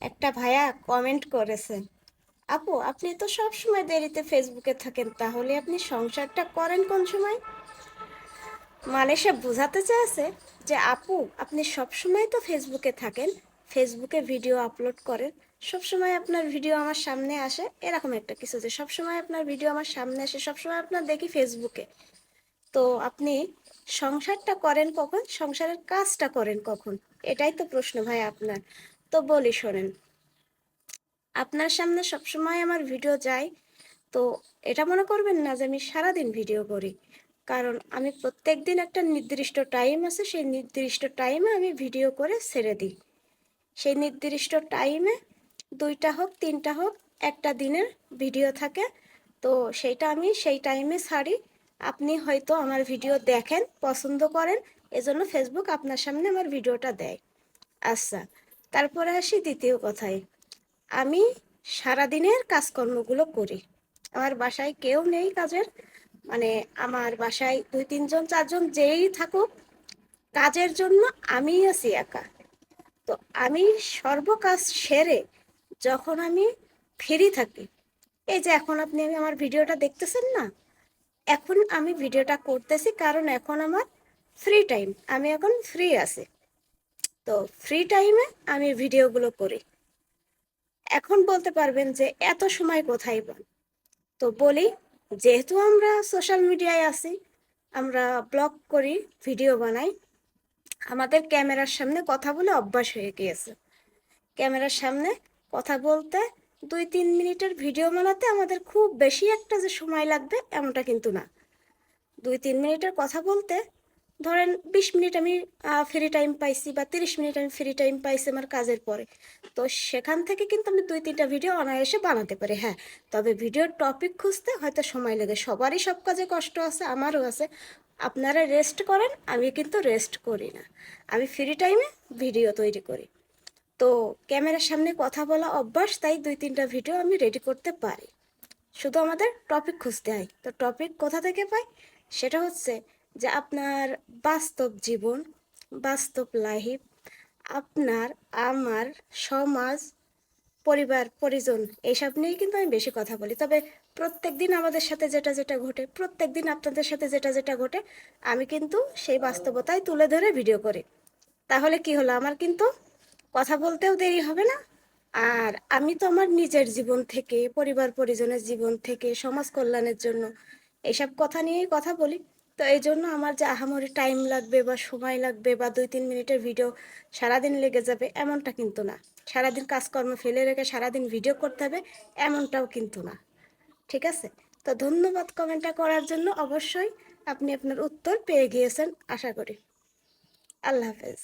একটা ভাইয়া কমেন্ট করেছে, আপু আপনি তো সব সময় দেরিতে ফেসবুকে থাকেন, তাহলে আপনি সংসারটা করেন কোন সময়? মানে সে বোঝাতে চেয়েছে যে আপু আপনি সব সময় তো ফেসবুকে থাকেন, ফেসবুকে ভিডিও আপলোড করেন, সব সময় আপনার ভিডিও আমার সামনে আসে, এরকম একটা কিছু যে সব সময় আপনার ভিডিও আমার সামনে আসে, সব সময় আপনার দেখি ফেসবুকে। তো আপনি সংসারটা করেন কখন, সংসারের কাজটা করেন কখন? এটাই তো প্রশ্ন ভাই আপনার। তো বলি শোনেন, আপনার সামনে সবসময় আমার ভিডিও যায়, তো এটা মনে করবেন না যে আমি সারাদিন ভিডিও করি, কারণ আমি প্রত্যেক দিন একটা নির্দিষ্ট টাইম আছে, সেই নির্দিষ্ট টাইমে আমি ভিডিও করে ছেড়ে দিই। সেই নির্দিষ্ট টাইমে 2টা হোক 3টা হোক একটা দিনের ভিডিও থাকে, তো সেইটা আমি সেই টাইমে ছাড়ি। আপনি হয়তো আমার ভিডিও দেখেন, পছন্দ করেন, এজন্য ফেসবুক আপনার সামনে আমার ভিডিওটা দেয়। আচ্ছা, তারপরে আসি দ্বিতীয় কথায়। আমি সারাদিনের কাজকর্মগুলো করি। আমার বাসায় কেউ নেই কাজের, মানে আমার বাসায় 2 3 জন 4 জন যেই থাকুক, কাজের জন্য আমিই আছি একা। তো আমি সর্বকাজ সেরে যখন আমি ফ্রি থাকি, এই যে এখন আমি আমার ভিডিওটা দেখতেছেন না, এখন আমি ভিডিওটা করতেছি কারণ এখন আমার ফ্রি টাইম, আমি এখন ফ্রি আছি। তো ফ্রি টাইমে আমি ভিডিওগুলো করি। এখন বলতে পারবেন যে এত সময় কোথায় পান? তো বলি, যেহেতু আমরা সোশ্যাল মিডিয়ায় আছি, আমরা ব্লগ করি, ভিডিও বানাই, আমাদের ক্যামেরার সামনে কথা বলে অভ্যাস হয়ে গিয়েছে। ক্যামেরার সামনে কথা বলতে 2 3 মিনিটের ভিডিও বানাতে আমাদের খুব বেশি একটা যে সময় লাগবে এমনটা কিন্তু না। 2 3 মিনিটের কথা বলতে ধরেন 20 মিনিট আমি ফ্রি টাইম পাইছি, বা 30 মিনিট আমি ফ্রি টাইম পাইছি আমার কাজের পরে। তো সেখান থেকে কিন্তু আমি 2 3টা ভিডিও অনায়াসে বানাতে পারি। হ্যাঁ, তবে ভিডিওর টপিক খুঁজতে হয়তো সময় লাগে, সবারই সব কাজে কষ্ট আছে, আমারও আছে। আপনারা রেস্ট করেন, আমি কিন্তু রেস্ট করি না, আমি ফ্রি টাইমে ভিডিও তৈরি করি। তো ক্যামেরার সামনে কথা বলা অভ্যাস, তাই 2 3টা ভিডিও আমি রেডি করতে পারি। শুধু আমাদের টপিক খুঁজতে হয়। তো টপিক কোথা থেকে পাই? সেটা হচ্ছে যে আপনার বাস্তব জীবন, বাস্তব লাইফ, আপনার, আমার, সমাজ, পরিবার পরিজন, এইসব নিয়েই কিন্তু আমি বেশি কথা বলি। তবে প্রত্যেক দিন আমাদের সাথে যেটা যেটা ঘটে, প্রত্যেক দিন আপনাদের সাথে যেটা যেটা ঘটে, আমি কিন্তু সেই বাস্তবতায় তুলে ধরে ভিডিও করি। তাহলে কি হলো, আমার কিন্তু কথা বলতেও দেরি হবে না। আর আমি তো আমার নিজের জীবন থেকে, পরিবার পরিজনের জীবন থেকে, সমাজ কল্যাণের জন্য এসব কথা নিয়েই কথা বলি। তো এই জন্য আমার যে আহামরি টাইম লাগবে বা সময় লাগবে বা 2 3 মিনিটের ভিডিও সারাদিন লেগে যাবে এমনটা কিন্তু না। সারাদিন কাজকর্ম ফেলে রেখে সারাদিন ভিডিও করতে হবে এমনটাও কিন্তু না। ঠিক আছে? তো ধন্যবাদ কমেন্টটা করার জন্য। অবশ্যই আপনি আপনার উত্তর পেয়ে গিয়েছেন আশা করি। আল্লাহ হাফেজ।